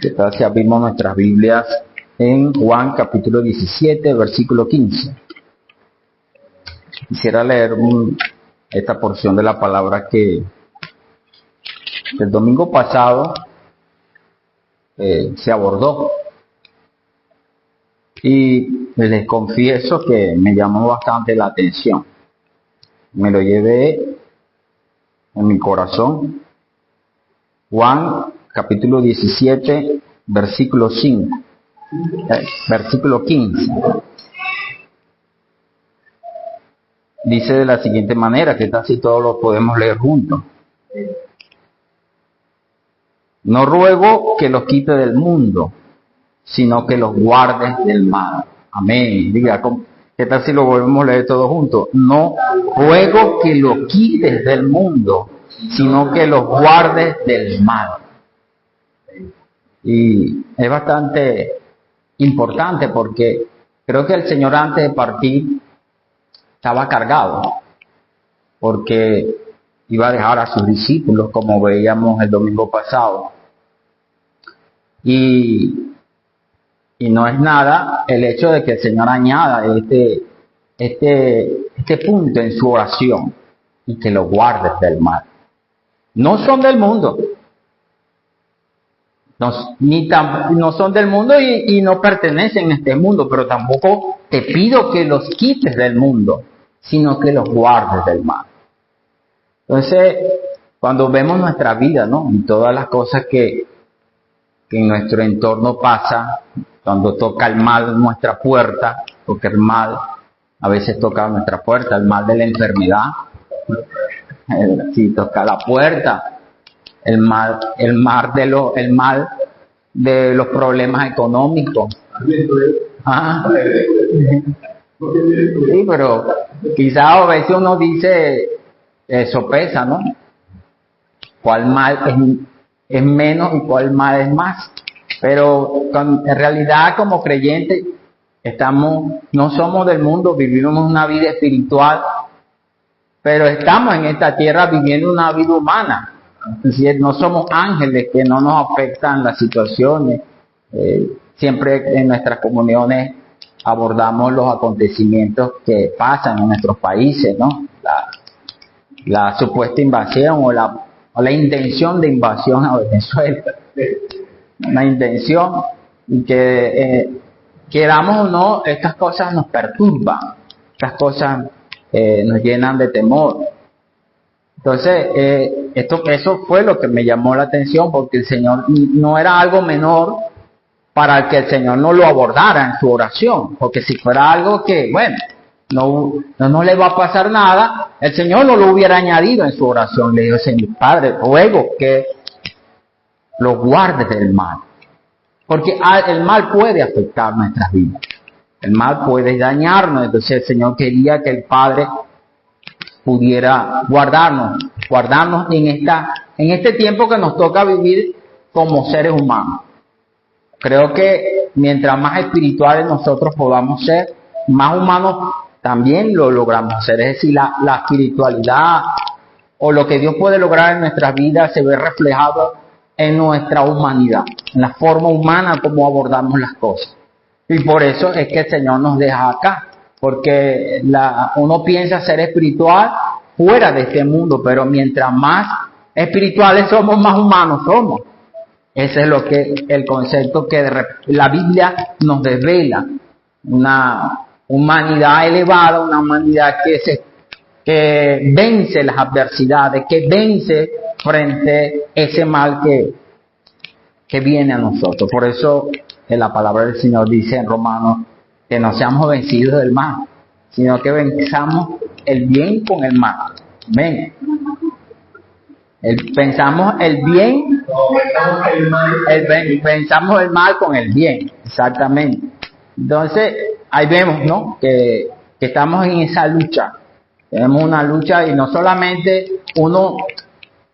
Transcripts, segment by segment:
¿Qué tal si abrimos nuestras Biblias en Juan capítulo 17, versículo 15? Quisiera leer esta porción de la palabra que el domingo pasado se abordó. Y les confieso que me llamó bastante la atención. Me lo llevé en mi corazón. Juan capítulo 17, versículo 5, versículo 15. Dice de la siguiente manera, que casi todos lo podemos leer juntos. No ruego que los quite del mundo, sino que los guardes del mal. Amén. Diga, ¿qué tal si lo volvemos a leer todos juntos? No ruego que los quites del mundo, sino que los guardes del mal. Y es bastante importante porque creo que el Señor antes de partir estaba cargado, porque iba a dejar a sus discípulos, como veíamos el domingo pasado. Y no es nada el hecho de que el Señor añada este punto en su oración, y que los guardes del mal. No son del mundo, no son del mundo y no pertenecen a este mundo, pero tampoco te pido que los quites del mundo, sino que los guardes del mal. Entonces, cuando vemos nuestra vida, ¿no?, y todas las cosas que en nuestro entorno pasa, cuando toca el mal en nuestra puerta, porque el mal a veces toca nuestra puerta, el mal de la enfermedad, si toca la puerta, el mal de los problemas económicos. Sí, pero quizás a veces uno dice, sopesa, ¿no?, cuál mal es menos y cuál mal es más. Pero en realidad, como creyentes, no somos del mundo, vivimos una vida espiritual, pero estamos en esta tierra viviendo una vida humana. Es decir, no somos ángeles que no nos afectan las situaciones. Siempre en nuestras comuniones abordamos los acontecimientos que pasan en nuestros países, ¿no? La supuesta invasión o la intención de invasión a Venezuela. Una intención, y que queramos o no, estas cosas nos perturban, estas cosas nos llenan de temor. Entonces, eso fue lo que me llamó la atención, porque el Señor no era algo menor para que el Señor no lo abordara en su oración, porque si fuera algo que, bueno, no le va a pasar nada, el Señor no lo hubiera añadido en su oración. Le dijo: Señor Padre, ruego que los guardes del mal, porque el mal puede afectar nuestras vidas, el mal puede dañarnos. Entonces el Señor quería que el Padre pudiera guardarnos en este tiempo que nos toca vivir como seres humanos. Creo que mientras más espirituales nosotros podamos ser, más humanos también lo logramos hacer. Es decir, la espiritualidad o lo que Dios puede lograr en nuestras vidas se ve reflejado en nuestra humanidad, en la forma humana como abordamos las cosas. Y por eso es que el Señor nos deja acá, porque uno piensa ser espiritual fuera de este mundo, pero mientras más espirituales somos, más humanos somos. Ese es el concepto que la Biblia nos desvela: una humanidad elevada, una humanidad que vence las adversidades, que vence frente a ese mal que viene a nosotros. Por eso en la palabra del Señor dice en Romanos que no seamos vencidos del mal, sino que venzamos el bien con el mal. Amén. Pensamos el bien, pensamos el mal con el bien, exactamente. Entonces ahí vemos, ¿no?, que estamos en esa lucha. Tenemos una lucha, y no solamente uno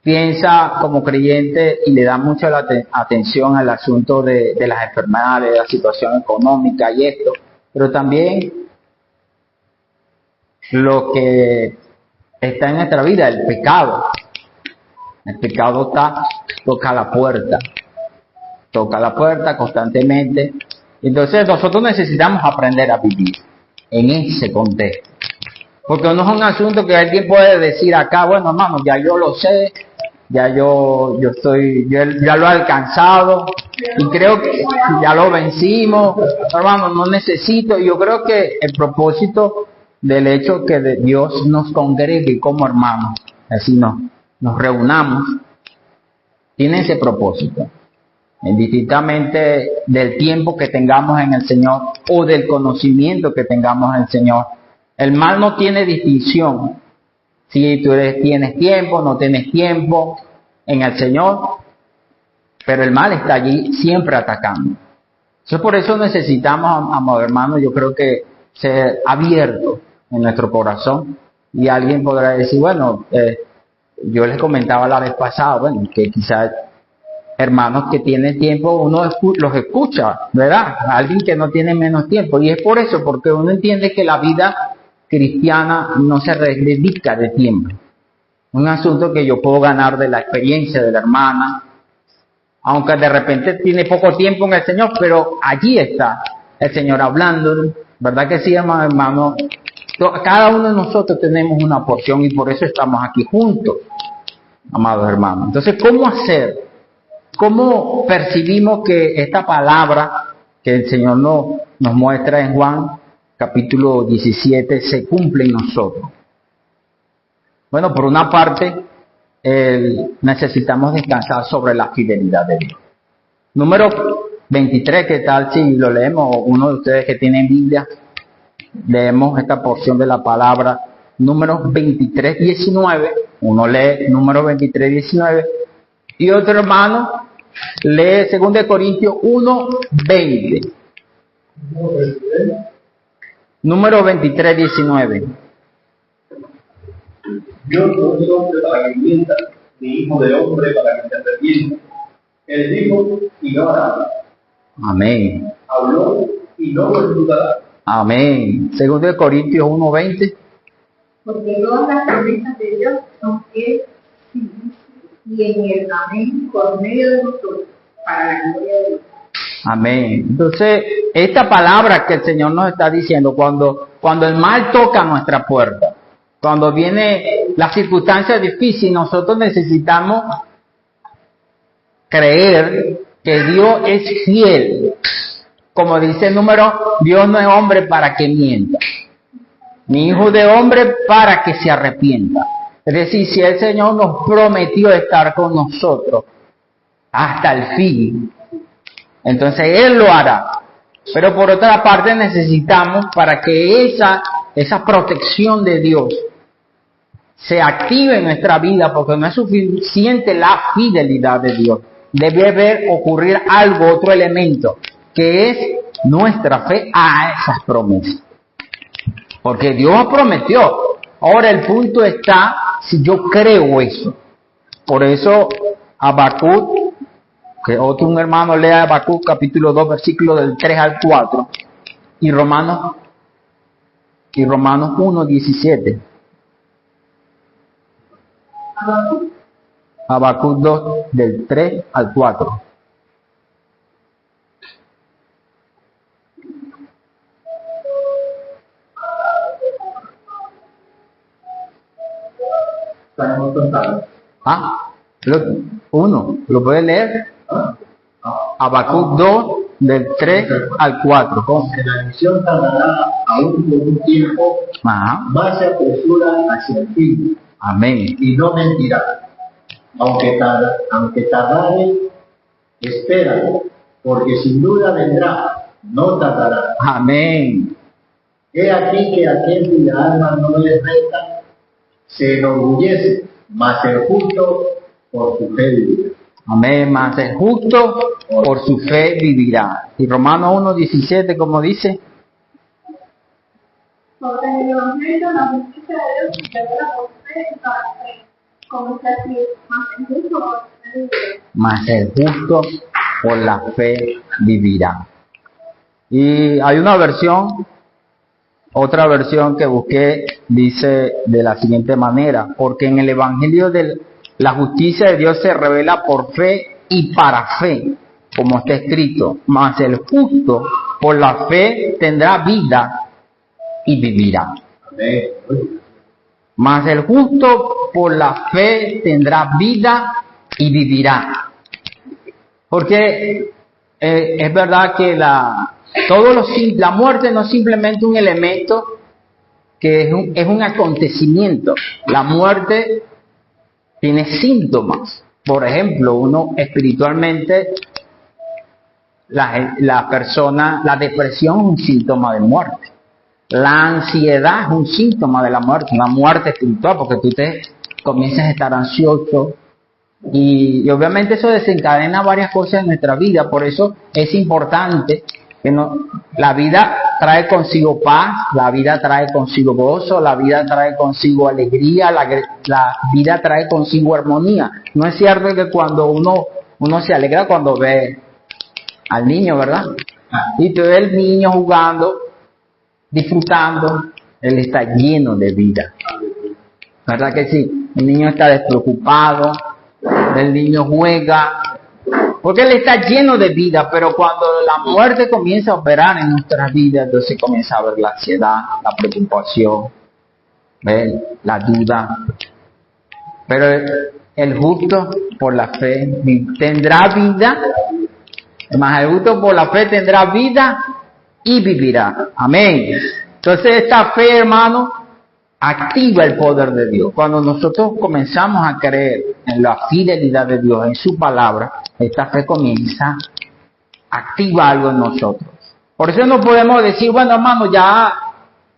piensa como creyente y le da mucha atención al asunto de las enfermedades, de la situación económica y esto, pero también lo que está en nuestra vida, el pecado. El pecado toca la puerta. toca la puerta constantemente. Entonces nosotros necesitamos aprender a vivir en ese contexto. Porque no es un asunto que alguien puede decir acá, bueno, hermano, ya yo lo sé, ya yo ya lo he alcanzado y creo que ya lo vencimos, hermano, no necesito. Yo creo que el propósito del hecho que Dios nos congregue como hermanos, así nos reunamos, tiene ese propósito. Indistintamente del tiempo que tengamos en el Señor o del conocimiento que tengamos en el Señor. El mal no tiene distinción. Si tú tienes tiempo, no tienes tiempo en el Señor, pero el mal está allí siempre atacando. Entonces por eso necesitamos, amados hermanos, yo creo que ser abiertos en nuestro corazón. Y alguien podrá decir, bueno, yo les comentaba la vez pasada, bueno, que quizás hermanos que tienen tiempo, uno los escucha, ¿verdad? Alguien que no tiene menos tiempo. Y es por eso, porque uno entiende que la vida cristiana no se dedica de tiempo. Un asunto que yo puedo ganar de la experiencia de la hermana, aunque de repente tiene poco tiempo en el Señor, pero allí está el Señor hablando, ¿verdad que sí, hermano? Cada uno de nosotros tenemos una porción y por eso estamos aquí juntos, amados hermanos. Entonces, ¿cómo hacer? ¿Cómo percibimos que esta palabra que el Señor nos muestra en Juan capítulo 17 se cumple en nosotros? Bueno, por una parte, necesitamos descansar sobre la fidelidad de Dios. Número 23, ¿qué tal si lo leemos? Uno de ustedes que tienen Biblia, leemos esta porción de la palabra, número 23, 19. Uno lee número 23, 19. Y otro hermano lee 2 Corintios 1, 20. Número 23, 19. Dios no es hombre para que mienta, ni hijo de hombre para que se arrepienta. Él dijo y no hará. Amén. Habló y no lo ejecutará. Amén. 2 Corintios 1, 20. Porque todas las promesas de Dios son sí, y en el amén por medio de nosotros, para la gloria de Dios. Amén. Entonces, esta palabra que el Señor nos está diciendo, cuando el mal toca nuestra puerta, cuando viene la circunstancia difícil, nosotros necesitamos creer que Dios es fiel. Como dice el número, Dios no es hombre para que mienta, ni hijo de hombre para que se arrepienta. Es decir, si el Señor nos prometió estar con nosotros hasta el fin, entonces Él lo hará. Pero por otra parte necesitamos, para que esa protección de Dios se active en nuestra vida, porque no es suficiente la fidelidad de Dios. Debe ocurrir algo, otro elemento, que es nuestra fe a esas promesas. Porque Dios prometió. Ahora el punto está si yo creo eso. Por eso Habacuc, que un hermano lea Habacuc capítulo 2 versículo del 3 al 4 y Romanos 1, 17. Habacuc 2 del 3 al 4. ¿Lo puede leer? Habacuc 2 del 3 al 4. Aunque la visión tardará aún por un tiempo, más se apresura hacia el fin. Amén. Y no mentirá. Aunque tardare, espera, porque sin duda vendrá, no tardará. Amén. He aquí que aquel cuya alma no es recta se enorgullece, mas el justo por su fe vivirá. Amén, mas el justo por su fe vivirá. Y Romanos 1, 17, como dice, Porque en el Evangelio la justicia de Dios se revela por fe y para fe, como está escrito, mas el justo por la fe vivirá. Y hay otra versión que busqué, dice de la siguiente manera: porque en el Evangelio de la justicia de Dios se revela por fe y para fe, como está escrito, mas el justo por la fe tendrá vida y vivirá. Amén. Mas el justo por la fe tendrá vida y vivirá. Porque es verdad que la muerte no es simplemente un elemento que es un acontecimiento. La muerte tiene síntomas. Por ejemplo, uno espiritualmente, la depresión es un síntoma de muerte. La ansiedad es un síntoma de la muerte espiritual, porque tú te comienzas a estar ansioso y obviamente eso desencadena varias cosas en nuestra vida. Por eso es importante que la vida trae consigo paz, la vida trae consigo gozo, la vida trae consigo alegría, la vida trae consigo armonía. No es cierto que cuando uno se alegra cuando ve al niño, ¿verdad? Y tú ves el niño jugando, disfrutando, él está lleno de vida. ¿Verdad que sí? El niño está despreocupado, el niño juega, porque él está lleno de vida. Pero cuando la muerte comienza a operar en nuestras vidas, entonces comienza a haber la ansiedad, la preocupación, la duda. Pero el justo por la fe tendrá vida, más el justo por la fe tendrá vida y vivirá. Amén. Entonces esta fe, hermano, activa el poder de Dios. Cuando nosotros comenzamos a creer en la fidelidad de Dios, en su palabra, esta fe comienza a activar algo en nosotros. Por eso no podemos decir, bueno, hermano, ya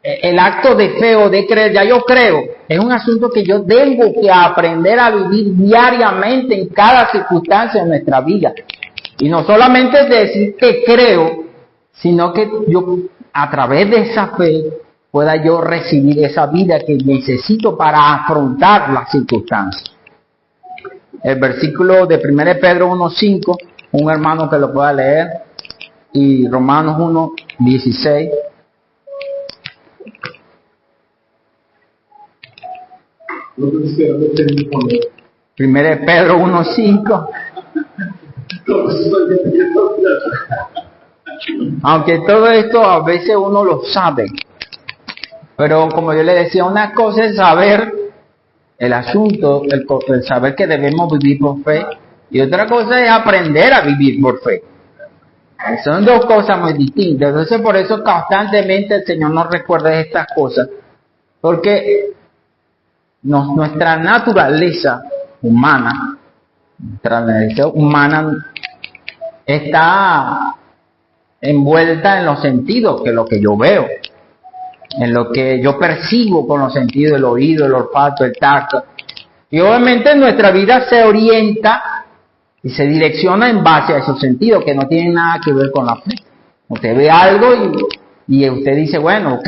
el acto de fe o de creer, ya yo creo. Es un asunto que yo tengo que aprender a vivir diariamente en cada circunstancia de nuestra vida. Y no solamente decir que creo, sino que yo, a través de esa fe, pueda yo recibir esa vida que necesito para afrontar las circunstancias. El versículo de 1 Pedro 1:5, un hermano que lo pueda leer, y Romanos 1:16. Primero Pedro 1:5. Aunque todo esto a veces uno lo sabe, pero como yo le decía, una cosa es saber el asunto, el saber que debemos vivir por fe, y otra cosa es aprender a vivir por fe. Son dos cosas muy distintas. Entonces por eso constantemente el Señor nos recuerda estas cosas, porque nuestra naturaleza humana está envuelta en los sentidos, que lo que yo veo, en lo que yo percibo con los sentidos, el oído, el olfato, el tacto. Y obviamente nuestra vida se orienta y se direcciona en base a esos sentidos que no tienen nada que ver con la fe. Usted ve algo y usted dice, bueno,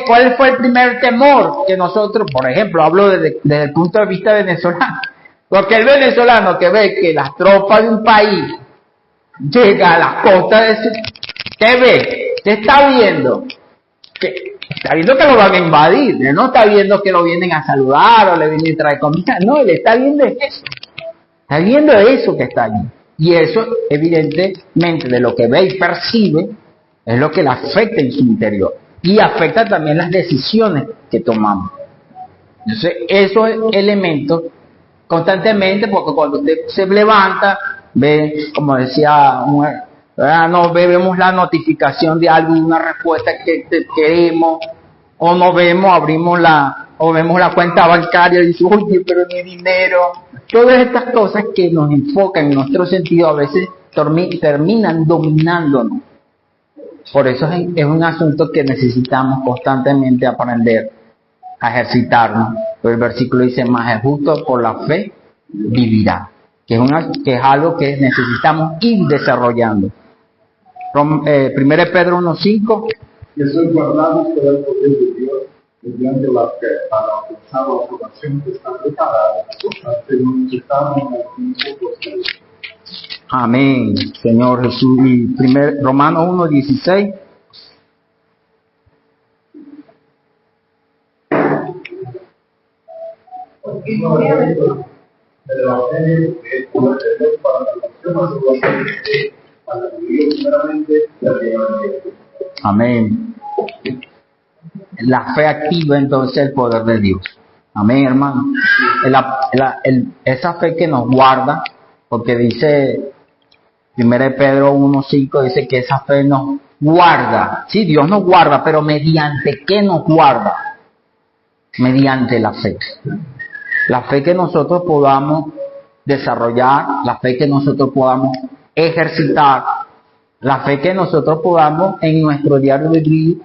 ¿cuál fue el primer temor que nosotros, por ejemplo, hablo desde el punto de vista venezolano? Porque el venezolano que ve que las tropas de un país llegan a las costas de ¿qué ve? ¿Qué está viendo? Está viendo que lo van a invadir, él no está viendo que lo vienen a saludar o le vienen a traer comida, no, él está viendo eso. Está viendo eso que está allí. Y eso, evidentemente, de lo que ve y percibe, es lo que le afecta en su interior. Y afecta también las decisiones que tomamos. Entonces, esos elementos, constantemente, porque cuando usted se levanta, ve, como decía, vemos la notificación de algo, una respuesta que queremos, o no vemos, o vemos la cuenta bancaria y dice, oye, pero ni dinero. Todas estas cosas que nos enfocan en nuestro sentido a veces terminan dominándonos. Por eso es un asunto que necesitamos constantemente aprender a ejercitarnos. Pero el versículo dice, más el justo por la fe vivirá, que es algo que necesitamos ir desarrollando. 1 Pedro 1:5. Que sois guardados por el poder de Dios mediante la fe para alcanzar la salvación que está preparada porque nos quitamos el tiempo posterior. Amén, Señor Jesús. Y Romanos 1:16. Porque no voy a ver. para vivir primeramente el Evangelio. Amén. La fe activa entonces el poder de Dios. Amén, hermano. Esa fe que nos guarda, porque dice 1 Pedro 1:5, dice que esa fe nos guarda. Sí, Dios nos guarda, pero ¿mediante qué nos guarda? Mediante la fe. La fe que nosotros podamos desarrollar, la fe que nosotros podamos ejercitar, la fe que nosotros podamos en nuestro diario vivir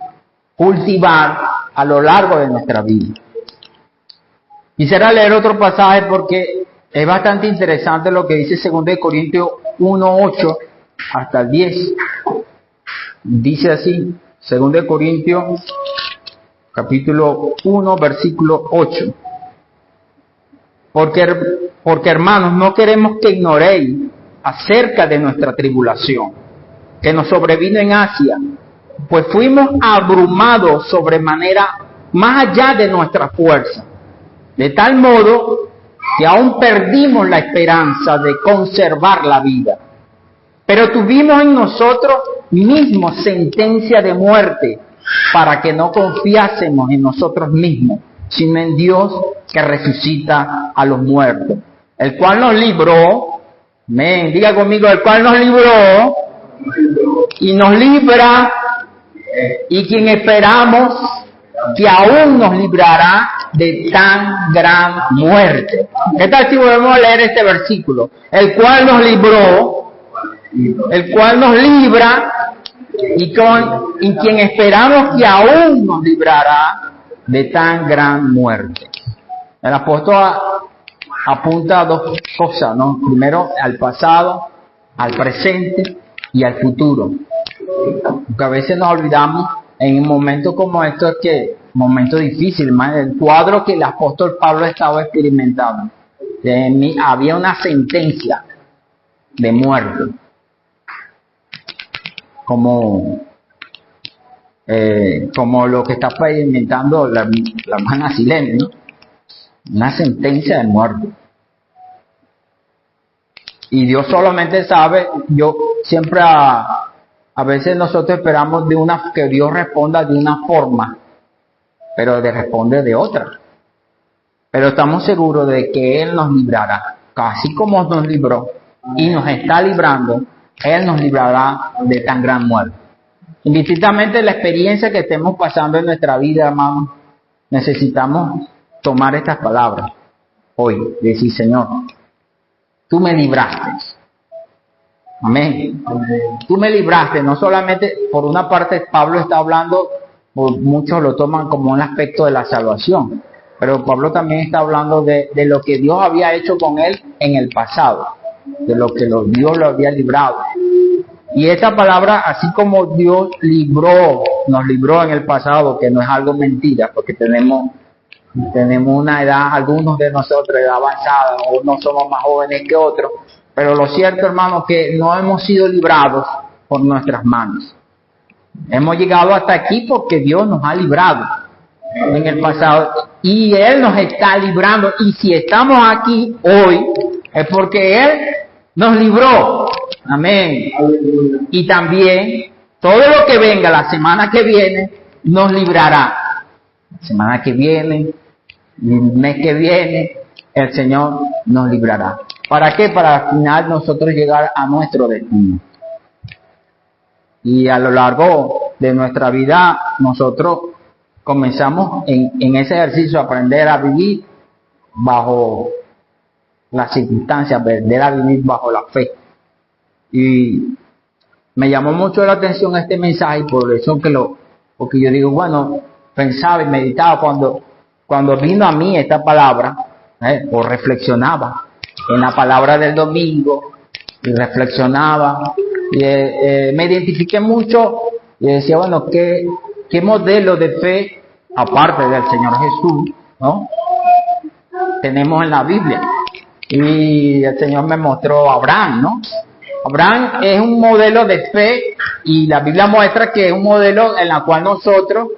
cultivar a lo largo de nuestra vida. Quisiera leer otro pasaje porque es bastante interesante lo que dice 2 Corintios 1:8 hasta el 10. Dice así, 2 Corintios capítulo 1 versículo 8. Porque hermanos, no queremos que ignoréis acerca de nuestra tribulación que nos sobrevino en Asia, pues fuimos abrumados sobremanera más allá de nuestra fuerza, de tal modo que aún perdimos la esperanza de conservar la vida. Pero tuvimos en nosotros mismos sentencia de muerte, para que no confiásemos en nosotros mismos, sino en Dios que resucita a los muertos, el cual nos libró, amén, diga conmigo, el cual nos libró y nos libra, y quien esperamos que aún nos librará de tan gran muerte. ¿Qué tal si volvemos a leer este versículo? El cual nos libró, el cual nos libra, y quien esperamos que aún nos librará de tan gran muerte. El apóstol apunta a dos cosas, ¿no? Primero al pasado, al presente y al futuro. Porque a veces nos olvidamos en un momento como esto, es que momento difícil, el cuadro que el apóstol Pablo estaba experimentando. Había una sentencia de muerte, como lo que está experimentando la hermana Silene, ¿no? Una sentencia de muerte. Y Dios solamente sabe. Yo siempre a veces nosotros esperamos que Dios responda de una forma, pero responde de otra. Pero estamos seguros de que Él nos librará, así como nos libró y nos está librando. Él nos librará de tan gran muerte. Indistintamente la experiencia que estemos pasando en nuestra vida, hermanos, necesitamos tomar estas palabras hoy, decir: Señor, tú me libraste. Amén. Tú me libraste. No solamente, por una parte, Pablo está hablando, muchos lo toman como un aspecto de la salvación, pero Pablo también está hablando de lo que Dios había hecho con él en el pasado, de lo que Dios lo había librado. Y esta palabra, así como Dios nos libró en el pasado, que no es algo mentira, porque tenemos una edad, algunos de nosotros, edad avanzada, unos somos más jóvenes que otros, pero lo cierto, hermano, que no hemos sido librados por nuestras manos. Hemos llegado hasta aquí porque Dios nos ha librado en el pasado, y Él nos está librando. Y si estamos aquí hoy, es porque Él nos libró. Amén. Y también todo lo que venga la semana que viene nos librará. La semana que viene, el mes que viene, el Señor nos librará. ¿Para qué? Para al final nosotros llegar a nuestro destino. Y a lo largo de nuestra vida nosotros comenzamos en ese ejercicio a aprender a vivir bajo las circunstancias, aprender a vivir bajo la fe. Y me llamó mucho la atención este mensaje, por eso porque yo digo, bueno, pensaba y meditaba cuando vino a mí esta palabra, o reflexionaba en la palabra del domingo, y reflexionaba, y me identifiqué mucho, y decía, bueno, ¿qué modelo de fe, aparte del Señor Jesús, ¿no?, tenemos en la Biblia? Y el Señor me mostró a Abraham, ¿no? Abraham es un modelo de fe, y la Biblia muestra que es un modelo en la cual nosotros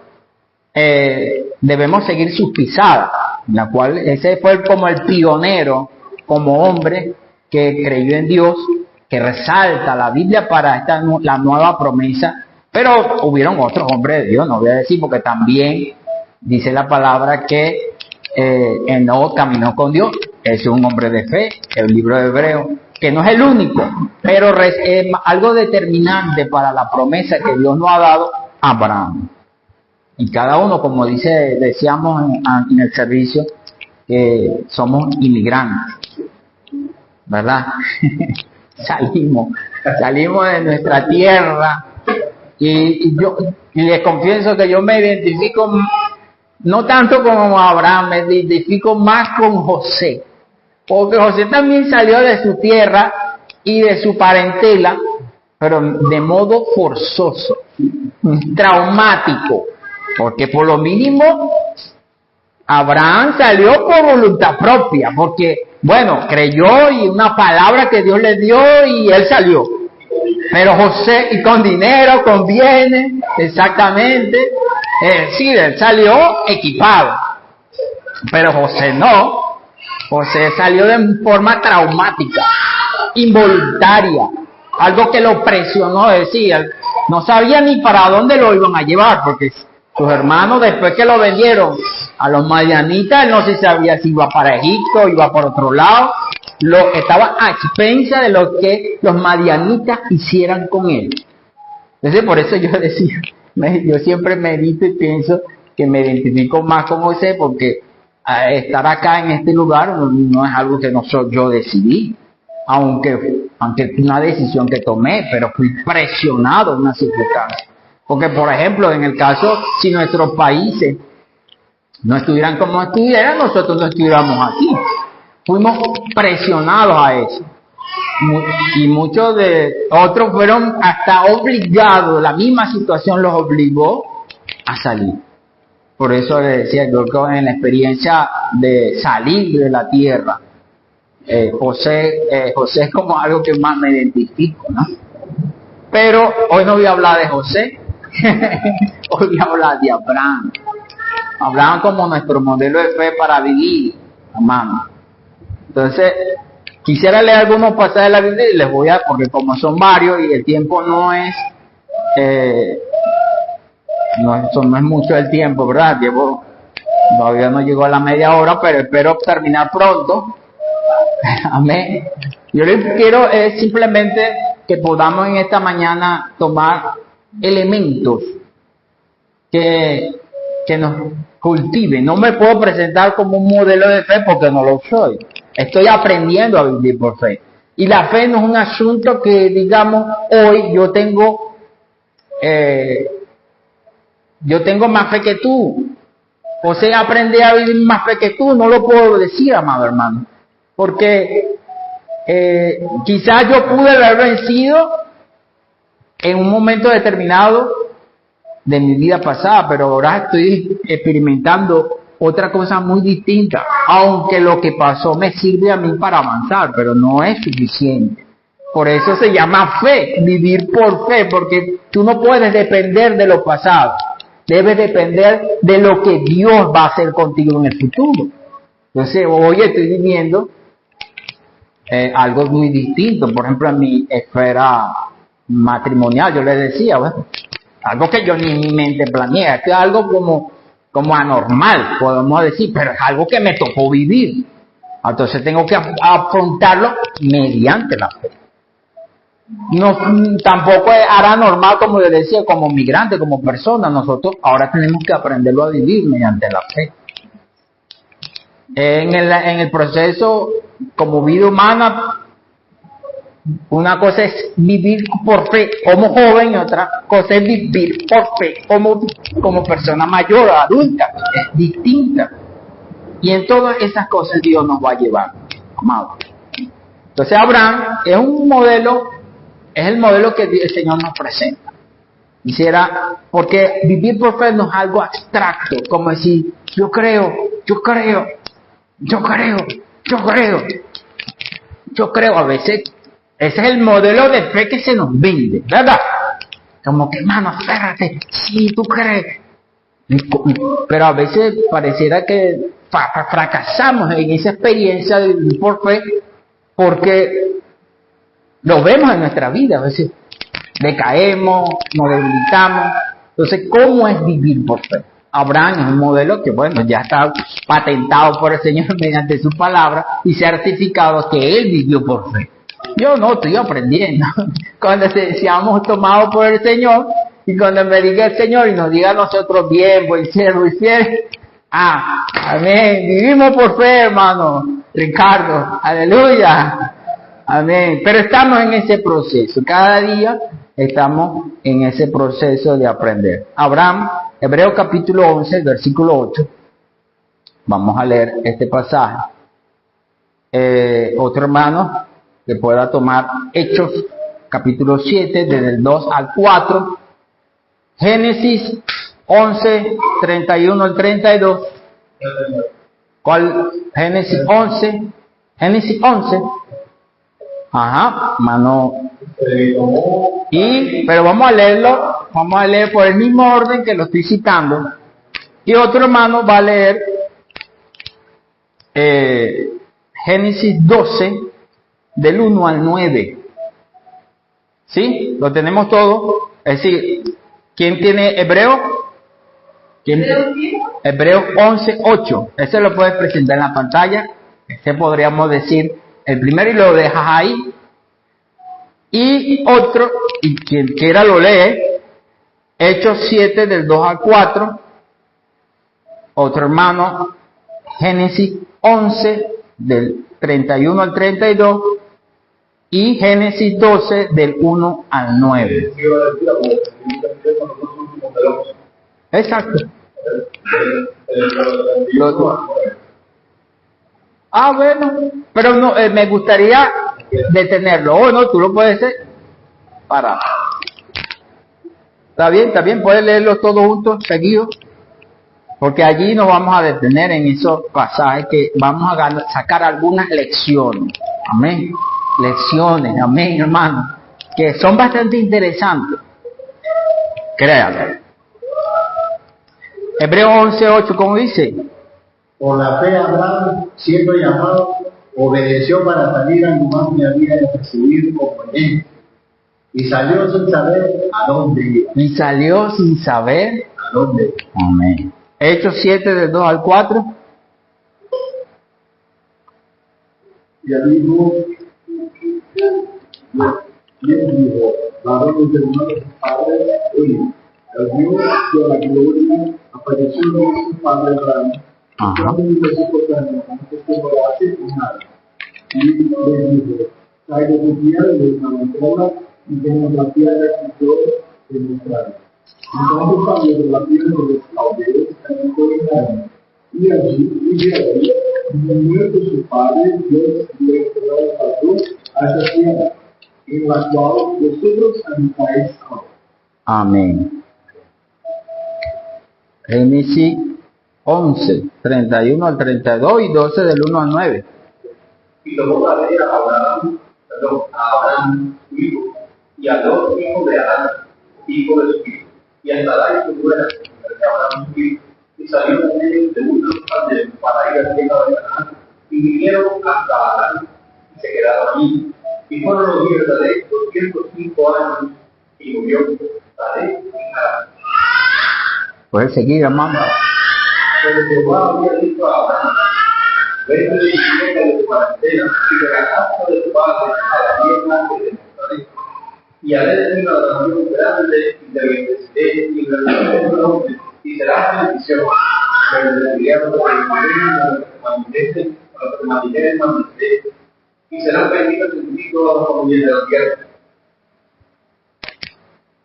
debemos seguir sus pisadas, en la cual ese fue como el pionero, como hombre que creyó en Dios, que resalta la Biblia para la nueva promesa. Pero hubieron otros hombres de Dios, no voy a decir, porque también dice la palabra que Enoc caminó con Dios. Es un hombre de fe, el libro de Hebreos, que no es el único, pero es algo determinante para la promesa que Dios nos ha dado a Abraham. Y cada uno, como decíamos en el servicio, que somos inmigrantes, ¿verdad? salimos de nuestra tierra, y yo les confieso que yo me identifico no tanto como Abraham, me identifico más con José, porque José también salió de su tierra y de su parentela, pero de modo forzoso, traumático, porque por lo mínimo Abraham salió por voluntad propia, porque, bueno, creyó y una palabra que Dios le dio y él salió. Pero José, y con dinero, con bienes, exactamente, sí, él salió equipado. Pero José no. José salió de forma traumática, involuntaria, algo que lo presionó, decía, no sabía ni para dónde lo iban a llevar, porque sus hermanos, después que lo vendieron a los madianitas, él no se sabía si iba para Egipto, iba por otro lado, estaba a expensas de lo que los madianitas hicieran con él. Entonces, por eso yo decía, yo siempre medito y pienso que me identifico más con José, porque estar acá en este lugar no es algo que no soy yo decidí, aunque es una decisión que tomé, pero fui presionado en una circunstancia. Porque, por ejemplo, en el caso, si nuestros países no estuvieran como estuvieran, nosotros no estuviéramos aquí. Fuimos presionados a eso. Y muchos de otros fueron hasta obligados, la misma situación los obligó a salir. Por eso le decía, yo creo que en la experiencia de salir de la tierra, José es como algo que más me identifico, ¿no? Pero hoy no voy a hablar de José, hoy voy a hablar de Abraham. Abraham como nuestro modelo de fe para vivir, hermano. Entonces, quisiera leer algunos pasajes de la Biblia y les voy a, porque como son varios y el tiempo no es mucho el tiempo, ¿verdad? Todavía no llegó a la media hora, pero espero terminar pronto. Amén. Yo les quiero simplemente que podamos en esta mañana tomar elementos que nos cultiven. No me puedo presentar como un modelo de fe porque no lo soy. Estoy aprendiendo a vivir por fe. Y la fe no es un asunto que, digamos, hoy yo tengo más fe que tú. José aprende a vivir más fe que tú. No lo puedo decir, amado hermano. Porque quizás yo pude haber vencido en un momento determinado de mi vida pasada, pero ahora estoy experimentando otra cosa muy distinta, aunque lo que pasó me sirve a mí para avanzar, pero no es suficiente. Por eso se llama fe, vivir por fe, porque tú no puedes depender de lo pasado, debes depender de lo que Dios va a hacer contigo en el futuro. Entonces hoy estoy viviendo algo muy distinto, por ejemplo en mi esfera matrimonial, yo les decía, bueno, algo que yo ni en mi mente planeé, es algo como anormal, podemos decir, pero es algo que me tocó vivir. Entonces tengo que afrontarlo mediante la fe. No, tampoco era normal, como les decía, como migrante, como persona. Nosotros ahora tenemos que aprenderlo a vivir mediante la fe. En el proceso, como vida humana, una cosa es vivir por fe como joven y otra cosa es vivir por fe como persona mayor o adulta. Es distinta. Y en todas esas cosas Dios nos va a llevar, amado. Entonces Abraham es el modelo que el Señor nos presenta. Porque vivir por fe no es algo abstracto, como decir, yo creo. A veces ese es el modelo de fe que se nos vende, ¿verdad? Como que, hermano, aférrate, sí, tú crees. Pero a veces pareciera que fracasamos en esa experiencia de vivir por fe, porque Lo vemos en nuestra vida, a veces decaemos, nos debilitamos. Entonces, ¿cómo es vivir por fe? Abraham es un modelo que, bueno, ya está patentado por el Señor mediante su palabra y certificado que él vivió por fe. Yo no, estoy aprendiendo. Cuando seamos tomados por el Señor y cuando me diga el Señor y nos diga a nosotros, bien, buen siervo y fiel, amén, vivimos por fe, hermano Ricardo, aleluya, amén. Pero estamos en ese proceso, cada día estamos en ese proceso de aprender. Abraham, Hebreos capítulo 11, versículo 8, vamos a leer este pasaje. Otro hermano que pueda tomar Hechos capítulo 7, desde el 2 al 4, Génesis 11, 31 al 32. ¿Cuál? Génesis 11. Génesis 11. Ajá, mano. Pero vamos a leerlo, vamos a leer por el mismo orden que lo estoy citando. Y otro hermano va a leer Génesis 12, del 1 al 9. ¿Sí? ¿Lo tenemos todo? Es decir, ¿quién tiene Hebreo? Hebreos 11, 8. Ese lo puedes presentar en la pantalla. Este podríamos decir el primero y lo dejas ahí. Y otro, y quien quiera lo lee, Hechos 7 del 2 al 4. Otro hermano, Génesis 11 del 31 al 32. Y Génesis 12 del 1 al 9. Exacto. Bueno, pero no, me gustaría detenerlo. O no, tú lo puedes hacer. Para. Está bien, puedes leerlo todos juntos, seguidos. Porque allí nos vamos a detener en esos pasajes que vamos a sacar algunas lecciones. Amén. Lecciones, amén, hermano, que son bastante interesantes. Créanme. Hebreos 11:8, ¿cómo dice? Por la fe Abraham, siendo llamado, obedeció para salir al lugar que había de recibir como herencia. Y salió sin saber a dónde iba. Y salió sin saber a dónde iba. Amén. Hechos 7 del 2 al 4. Y al mismo Dios dijo, varón de nuestros padres, oye, el Dios de la gloria apareció en su padre Abraham, cuando mi Mesopotamia, antes que morase en nada. Y le dijo, trae de tu tierra y de una tierra y de la tierra que yo te mostraré. Entonces salió de la tierra de los caldeos en Corinthia, y de allí, muerto su padre, Dios le pasó a esa tierra, en la cual vosotros habitáis ahora. Amén. Génesis 11, 31 al 32 y 12 del 1 al 9. Y tomó la ley a Abraham, su hijo, y a los hijos de Adán, hijo de su hijo, y a Sarai su nuera, de Abraham su hijo, y salió de medio de muchos padres para ir a tierra de Canaán, y vinieron hasta Adán, y se quedaron allí. Y fueron los días de la ley 205 años, y murió la ley en Canaán. Puedes seguir, hermano. Pero Jehová había dicho a Abraham, vete de Israel de tu parentela y de la casa de tu padre a la tierra que te mostraré. Y haré de ti una nación grande y te bendeciré y bendeciré tu nombre y serás bendición. Bendeciré a los que te maldijeren, y serán benditas en ti todas las familias de la tierra.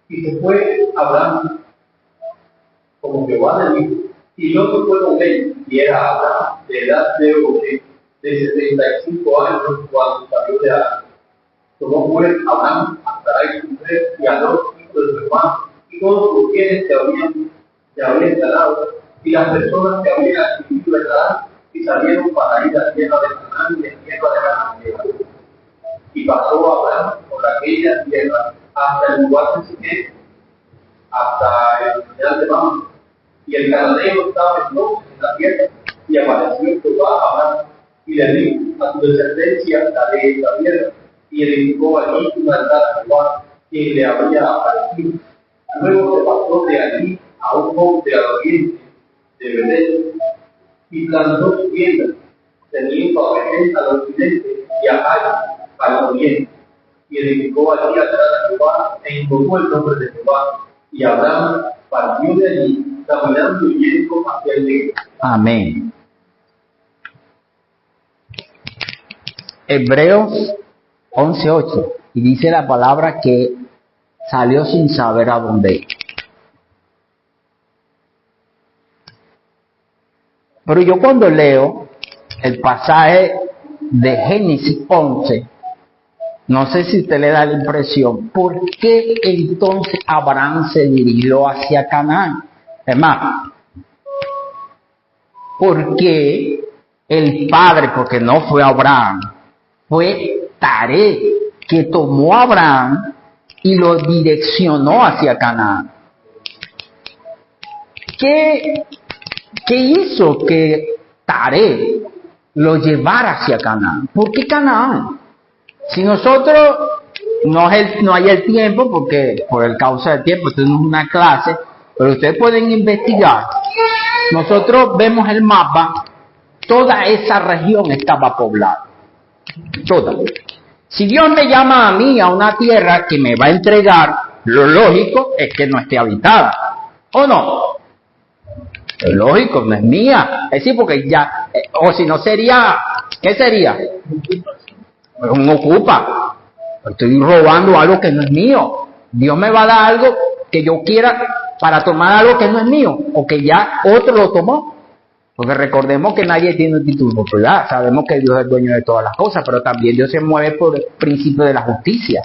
Y se fue Abraham como Jehová le dijo, y Lot fue con él, y era Abraham de edad de 75 años cuando salió de Arán. Tomó pues Abraham a Sarai su mujer y a Lot hijo de su hermano, y todos los quienes se habían instalado, y las personas que habían adquirido de Arán, y salieron para ir a la tierra de Canaán y a tierra de Canaán. Y pasó Abraham por aquella tierra hasta el lugar de Siquem, hasta el final de Mamre. Y el cananeo estaba entonces en la tierra, y apareció Jehová a Abraham, y le dijo, a tu descendencia daré esta tierra. y edificó allí un altar a Jehová, quien le había aparecido. Luego se pasó de allí a un monte al oriente de Belén y plantó su tienda, teniendo a Belén al occidente y a Ai al oriente. Y edificó allí altar a Jehová e invocó el nombre de Jehová. Y Abraham partió de allí, caminando y yendo hacia el Negro. Amén. Hebreos 11:8, y dice la palabra que salió sin saber a dónde ir. Pero yo cuando leo el pasaje de Génesis 11, no sé si usted le da la impresión, ¿por qué entonces Abraham se dirigió hacia Canaán? Es más, ¿por qué el padre, porque no fue Abraham, fue Taré, que tomó a Abraham y lo direccionó hacia Canaán? ¿Qué hizo que Taré lo llevara hacia Canaán? ¿Por qué Canaán? Si nosotros no hay el tiempo, porque por el causa del tiempo, esto no es una clase, pero ustedes pueden investigar. Nosotros vemos el mapa, toda esa región estaba poblada. Toda. Si Dios me llama a mí a una tierra que me va a entregar, lo lógico es que no esté habitada. ¿O no? Es lógico, no es mía. Es decir, porque ya, o si no sería, ¿qué sería? Un ocupa. Estoy robando algo que no es mío. Dios me va a dar algo que yo quiera para tomar algo que no es mío, o que ya otro lo tomó. Porque recordemos que nadie tiene un título de propiedad. Sabemos que Dios es el dueño de todas las cosas, pero también Dios se mueve por el principio de la justicia.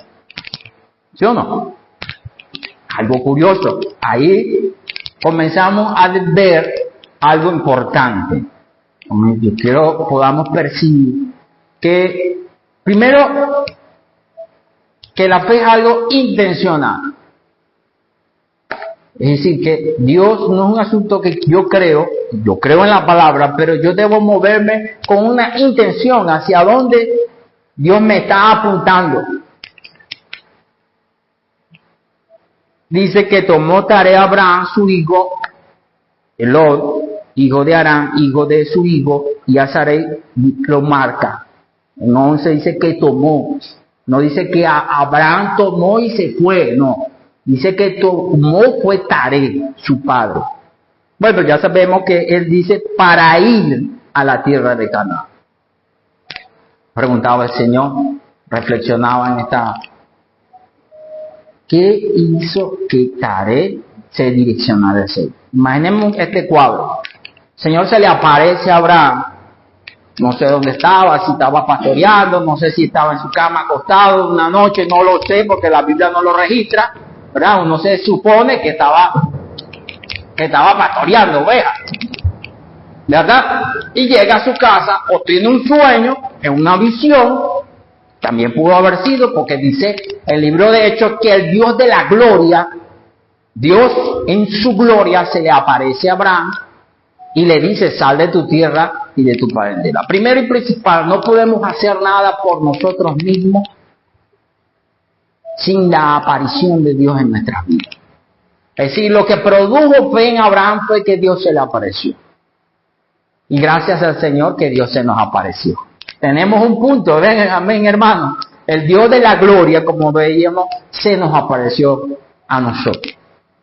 ¿Sí o no? Algo curioso. Ahí comenzamos a ver algo importante. Yo quiero podamos percibir que, primero, que la fe es algo intencional. Es decir, que Dios no es un asunto que yo creo en la palabra, pero yo debo moverme con una intención hacia donde Dios me está apuntando. Dice que tomó tarea Abraham, su hijo, Elod, hijo de Arán, hijo de su hijo, y a Sarai lo marca. No se dice que tomó, no dice que Abraham tomó y se fue, no. Dice que tomó fue Taré, su padre. Bueno, ya sabemos que él dice para ir a la tierra de Canaán. Preguntaba el Señor, reflexionaba en esta. ¿Qué hizo que Taré se direccionara hacia él? Imaginemos este cuadro. El Señor se le aparece a Abraham. No sé dónde estaba, si estaba pastoreando, no sé si estaba en su cama acostado una noche, no lo sé porque la Biblia no lo registra, ¿verdad? Uno se supone que estaba pastoreando ovejas, ¿verdad? Y llega a su casa o tiene un sueño, en una visión, también pudo haber sido porque dice el libro de Hechos que el Dios de la gloria, Dios en su gloria se le aparece a Abraham y le dice, sal de tu tierra y de tu parentela. Primero y principal, no podemos hacer nada por nosotros mismos sin la aparición de Dios en nuestras vidas. Es decir, lo que produjo fe en Abraham fue que Dios se le apareció. Y gracias al Señor que Dios se nos apareció. Tenemos un punto, ven, amén, hermano. El Dios de la gloria, como veíamos, se nos apareció a nosotros.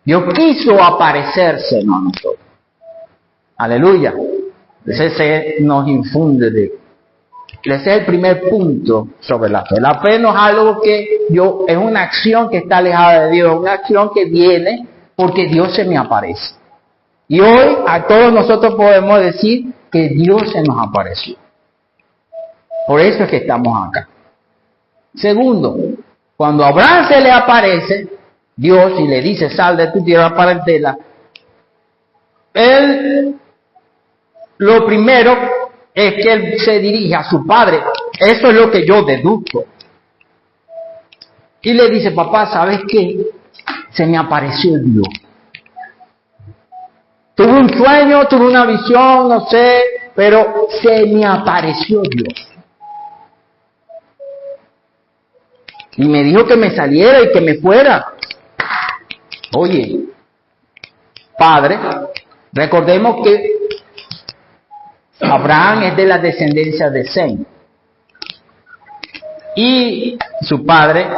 Dios quiso aparecerse a nosotros. Aleluya. Ese nos infunde de. Ese es el primer punto sobre la fe. La fe no es algo que es una acción que está alejada de Dios, una acción que viene porque Dios se me aparece. Y hoy a todos nosotros podemos decir que Dios se nos apareció. Por eso es que estamos acá. Segundo, cuando a Abraham se le aparece Dios y le dice, sal de tu tierra parentela, él, lo primero es que él se dirige a su padre. Eso es lo que yo deduzco. Y le dice, papá, ¿sabes qué? Se me apareció Dios. Tuve un sueño, tuve una visión, no sé, pero se me apareció Dios. Y me dijo que me saliera y que me fuera. Oye, padre, recordemos que Abraham es de la descendencia de Sem. Y su padre,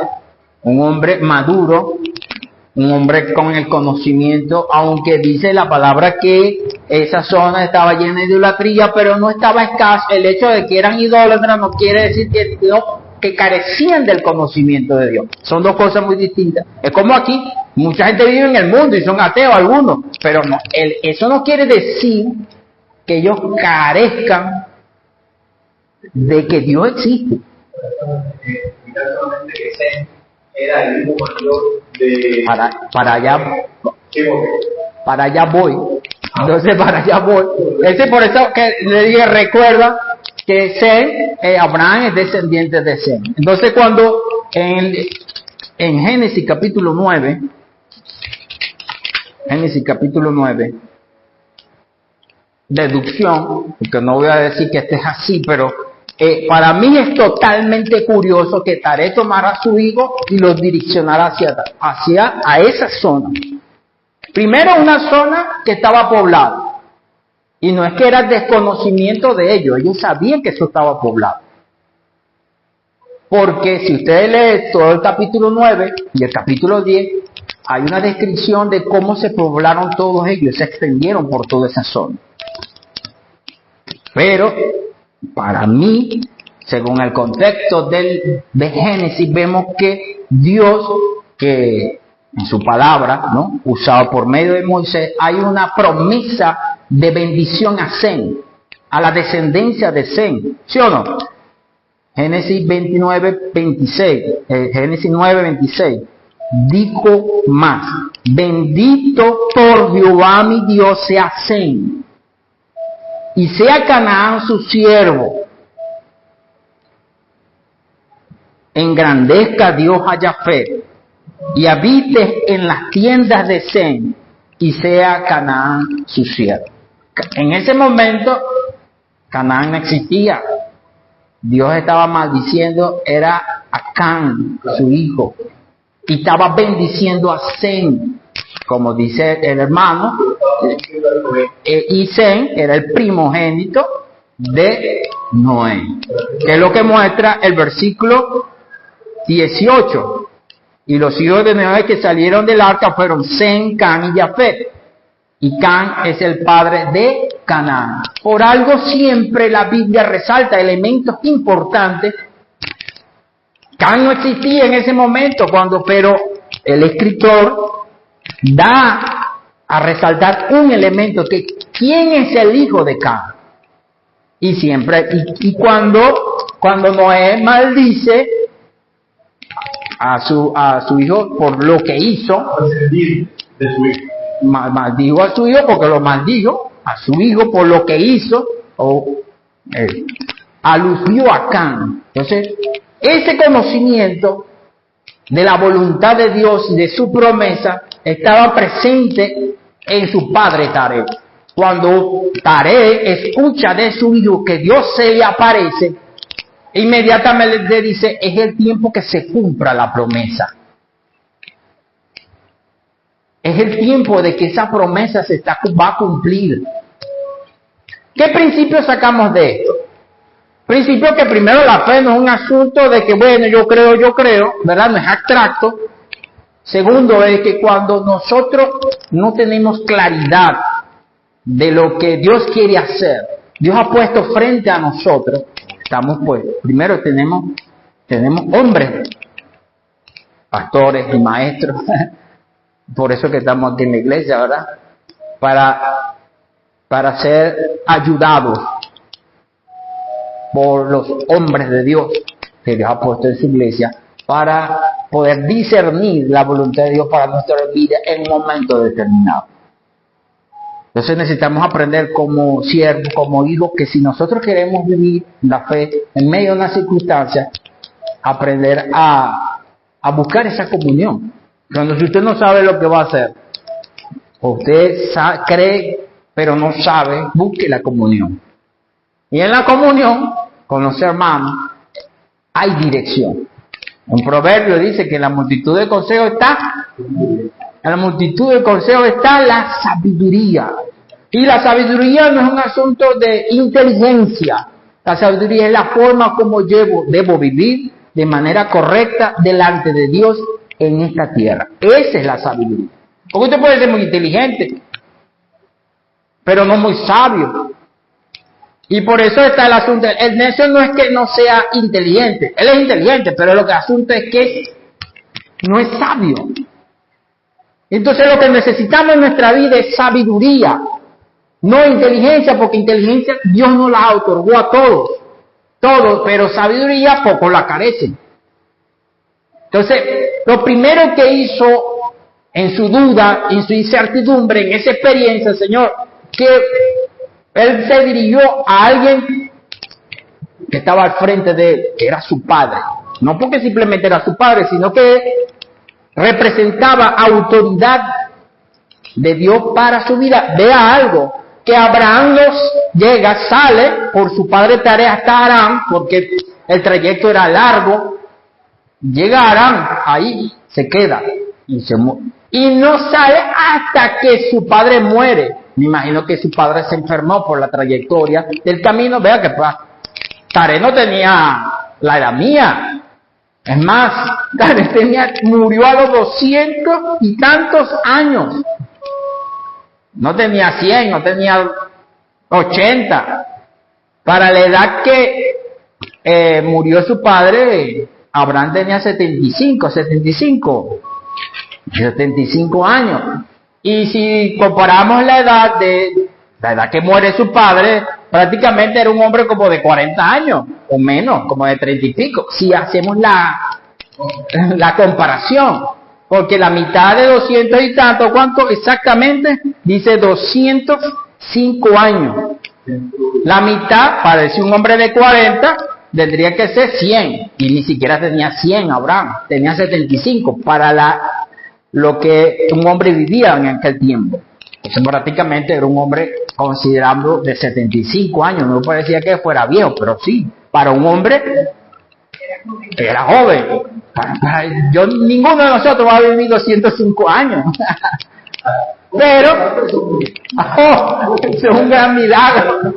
un hombre maduro, un hombre con el conocimiento, aunque dice la palabra que esa zona estaba llena de idolatría, pero no estaba escaso. El hecho de que eran idólatras no quiere decir que carecían del conocimiento de Dios. Son dos cosas muy distintas. Es como aquí, mucha gente vive en el mundo y son ateos algunos, pero no, eso no quiere decir que ellos carezcan de que Dios existe. Solamente que Sem era el hijo mayor de... Para allá voy. Entonces, para allá voy. Por eso que le dije, recuerda que Sem, Abraham es descendiente de Sem. Entonces, cuando en Génesis capítulo 9, deducción, porque no voy a decir que este es así, pero para mí es totalmente curioso que Taré tomara a su hijo y los direccionara hacia esa zona. Primero, una zona que estaba poblada. Y no es que era desconocimiento de ellos sabían que eso estaba poblado. Porque si ustedes leen todo el capítulo 9 y el capítulo 10, hay una descripción de cómo se poblaron todos ellos, se extendieron por toda esa zona. Pero, para mí, según el contexto de Génesis, vemos que Dios, que en su palabra, ¿no?, usado por medio de Moisés, hay una promesa de bendición a Sem, a la descendencia de Sem, ¿sí o no? Génesis 9:26, dijo más: bendito por Jehová mi Dios sea Sem, y sea Canaán su siervo. Engrandezca Dios a Jafet, y habite en las tiendas de Sem, y sea Canaán su siervo. En ese momento, Canaán no existía. Dios estaba maldiciendo, era a Can, su hijo, y estaba bendiciendo a Sem, como dice el hermano, y Sem era el primogénito de Noé, que es lo que muestra el versículo 18. Y los hijos de Noé que salieron del arca fueron Sem, Can y Jafet. Y Can es el padre de Canaán. Por algo siempre la Biblia resalta elementos importantes. Can no existía en ese momento, pero el escritor da a resaltar un elemento, que ¿quién es el hijo de Can? Y siempre, y cuando Noé maldice a su hijo por lo que hizo, maldijo a su hijo porque lo maldijo, a su hijo por lo que hizo, aludió a Can. Entonces, ese conocimiento de la voluntad de Dios y de su promesa estaba presente en su padre Taré. Cuando Taré escucha de su hijo que Dios se le aparece, inmediatamente le dice: es el tiempo que se cumpla la promesa. Es el tiempo de que esa promesa va a cumplir. ¿Qué principio sacamos de esto? Principio que primero la fe no es un asunto de que, bueno, yo creo, ¿verdad? No es abstracto. Segundo es que cuando nosotros no tenemos claridad de lo que Dios quiere hacer, Dios ha puesto frente a nosotros, primero tenemos hombres, pastores y maestros, por eso que estamos aquí en la iglesia, ¿verdad? Para ser ayudados por los hombres de Dios que Dios ha puesto en su iglesia, para poder discernir la voluntad de Dios para nuestra vida en un momento determinado. Entonces necesitamos aprender como siervos, como hijos, que si nosotros queremos vivir la fe en medio de una circunstancia, aprender a buscar esa comunión. Cuando si usted no sabe lo que va a hacer, usted cree pero no sabe, busque la comunión. Y en la comunión con los hermanos hay dirección. Un proverbio dice que en la multitud de consejos está, en la multitud de consejos está la sabiduría. Y la sabiduría no es un asunto de inteligencia. La sabiduría es la forma como debo vivir de manera correcta delante de Dios en esta tierra. Esa es la sabiduría. Porque usted puede ser muy inteligente, pero no muy sabio. Y por eso está el asunto. El necio no es que no sea inteligente. Él es inteligente, pero lo que el asunto es que no es sabio. Entonces lo que necesitamos en nuestra vida es sabiduría. No inteligencia, porque inteligencia Dios nos la otorgó a todos. Todos, pero sabiduría pocos la carecen. Entonces, lo primero que hizo en su duda, en su incertidumbre, en esa experiencia, Señor, que él se dirigió a alguien que estaba al frente de él, que era su padre. No porque simplemente era su padre, sino que representaba autoridad de Dios para su vida. Vea algo, que Abraham sale por su padre Taré hasta Harán, porque el trayecto era largo. Llega a Harán, ahí se queda y se muere. Y no sale hasta que su padre muere. Me imagino que su padre se enfermó por la trayectoria del camino. Vea que Taré no tenía la edad mía. Es más, Taré murió a los 200 y tantos años. No tenía 100, no tenía 80. Para la edad que murió su padre, Abraham tenía 75 años. Y si comparamos la edad que muere su padre, prácticamente era un hombre como de 40 años, o menos, como de 30 y pico. Si hacemos la comparación, porque la mitad de 200 y tanto, ¿cuánto exactamente? Dice 205 años. La mitad, para decir un hombre de 40, tendría que ser 100, y ni siquiera tenía 100 Abraham, tenía 75, para lo que un hombre vivía en aquel tiempo. Entonces prácticamente era un hombre considerando de 75 años, no parecía que fuera viejo, pero sí, para un hombre era joven. Ninguno de nosotros ha vivido 105 años. Pero, es un gran milagro.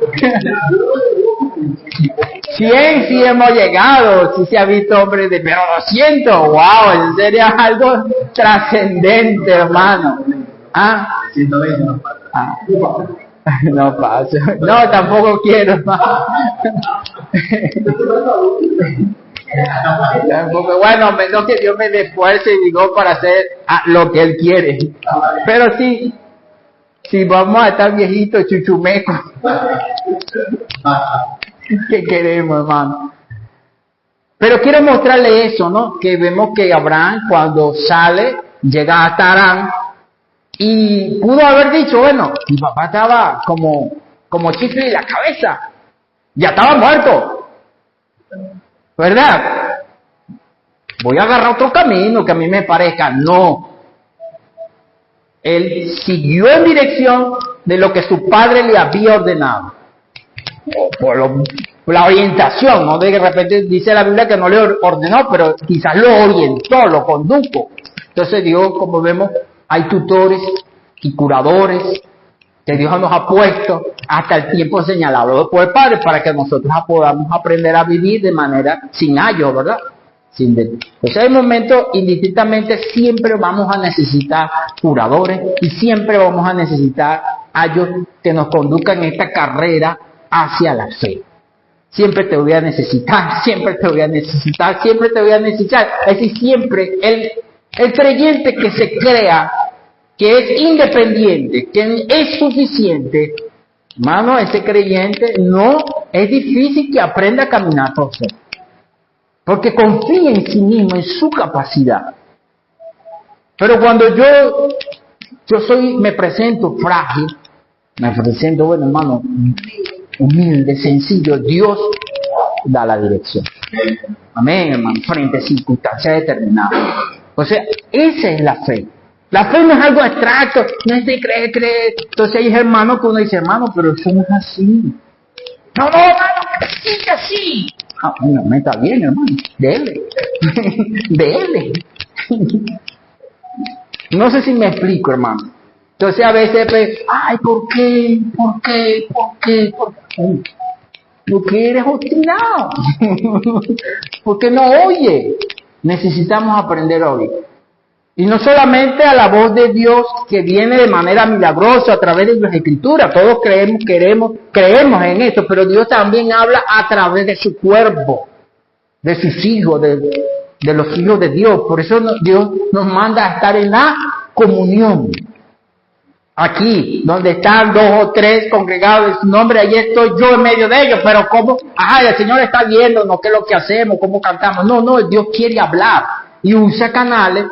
100 sí hemos llegado, sí se ha visto hombres pero 200, wow, eso sería algo trascendente, hermano. 120 no pasa. No pasa. No, tampoco quiero. Bueno, menos que Dios me dé fuerza y digo para hacer lo que Él quiere. Pero sí, si vamos a estar viejitos, chuchumecos, ¿qué queremos, hermano? Pero quiero mostrarle eso, ¿no? Que vemos que Abraham cuando sale, llega hasta Harán y pudo haber dicho, bueno, mi papá estaba como chifle en la cabeza, ya estaba muerto, ¿verdad? Voy a agarrar otro camino que a mí me parezca. No. Él siguió en dirección de lo que su padre le había ordenado. Por la orientación, no de repente dice la Biblia que no le ordenó, pero quizás lo orientó, lo condujo. Entonces Dios, como vemos, hay tutores y curadores que Dios nos ha puesto hasta el tiempo señalado por el Padre para que nosotros podamos aprender a vivir de manera sin ayo, ¿verdad? Pues hay momentos, indistintamente, siempre vamos a necesitar curadores y siempre vamos a necesitar ayos que nos conduzcan en esta carrera hacia la fe. Siempre te voy a necesitar, siempre te voy a necesitar, siempre te voy a necesitar. Es decir, siempre el creyente que se crea que es independiente, que es suficiente, hermano, ese creyente no, es difícil que aprenda a caminar por fe. Porque confía en sí mismo, en su capacidad. Pero cuando me presento frágil, me presento, bueno, hermano, humilde, sencillo, Dios da la dirección. Amén, hermano, frente a circunstancias determinadas. O sea, esa es la fe. La fe no es algo abstracto, no es de creer. Entonces hay hermanos que uno dice, hermano, pero eso no es así. No, hermano, sí que sí. Ah, bueno, me está bien, hermano. Dele. Dele. No sé si me explico, hermano. Entonces a veces, pues, ay, ¿por qué? ¿Por qué? ¿Por qué? ¿Por qué? Porque eres obstinado. Porque no oye. Necesitamos aprender a oír. Y no solamente a la voz de Dios que viene de manera milagrosa a través de las Escrituras. Todos creemos en esto, pero Dios también habla a través de su cuerpo, de sus hijos, de los hijos de Dios. Por eso Dios nos manda a estar en la comunión. Aquí, donde están 2 o 3 congregados en su nombre, ahí estoy yo en medio de ellos. Pero ¿cómo? El Señor está viéndonos qué es lo que hacemos, cómo cantamos. No, Dios quiere hablar y usa canales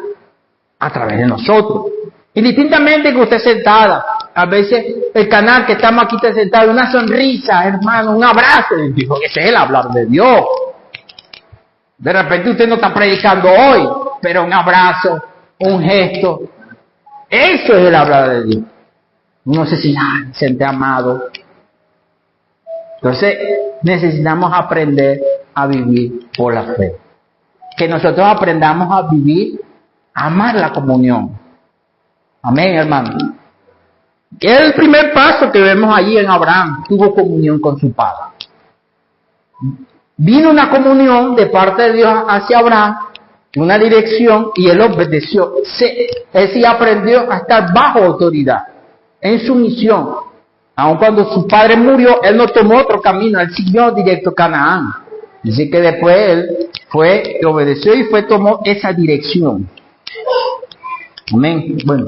a través de nosotros. Indistintamente que usted sentada, a veces el canal que estamos aquí sentado, una sonrisa, hermano, un abrazo, dijo que ese es el hablar de Dios. De repente usted no está predicando hoy, pero un abrazo, un gesto, eso es el hablar de Dios. Uno se siente amado. Entonces necesitamos aprender a vivir por la fe. Que nosotros aprendamos a vivir, a amar la comunión. Amén, hermano. Que es el primer paso que vemos allí en Abraham. Tuvo comunión con su padre. Vino una comunión de parte de Dios hacia Abraham, una dirección, y él obedeció. Él sí aprendió a estar bajo autoridad, en su misión. Aun cuando su padre murió, él no tomó otro camino, él siguió directo a Canaán. Así que después él obedeció y tomó esa dirección. Amén. Bueno,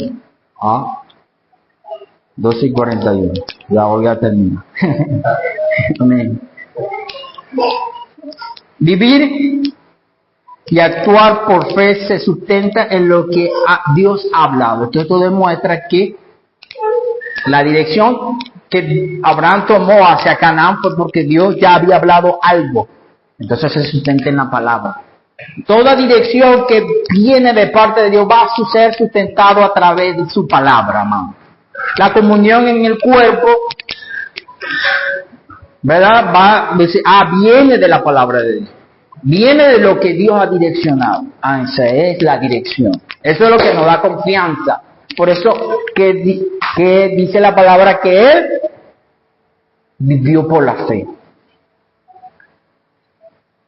12:41. Ya voy a terminar. Amén. Vivir y actuar por fe se sustenta en lo que Dios ha hablado. Entonces esto demuestra que la dirección que Abraham tomó hacia Canaán fue porque Dios ya había hablado algo. Entonces se sustenta en la palabra. Toda dirección que viene de parte de Dios va a ser sustentado a través de su palabra, hermano. La comunión en el cuerpo, ¿verdad? Viene de la palabra de Dios. Viene de lo que Dios ha direccionado. Esa es la dirección. Eso es lo que nos da confianza. Por eso que dice la palabra que él vivió por la fe.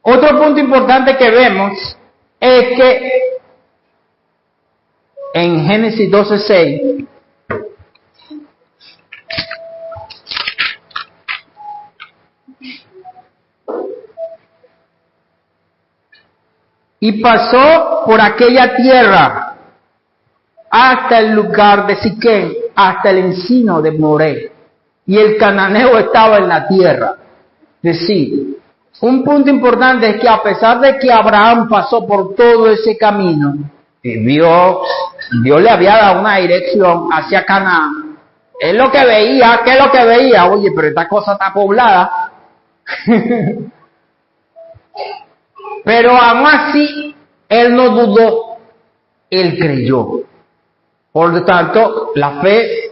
Otro punto importante que vemos es que en Génesis 12:6 y pasó por aquella tierra hasta el lugar de Siquem, hasta el encino de Moré, y el cananeo estaba en la tierra. Es decir, un punto importante es que a pesar de que Abraham pasó por todo ese camino, Dios le había dado una dirección hacia Canaán. Es lo que veía, ¿qué es lo que veía? Oye, pero esta cosa está poblada. Pero aún así, él no dudó, él creyó. Por lo tanto, la fe,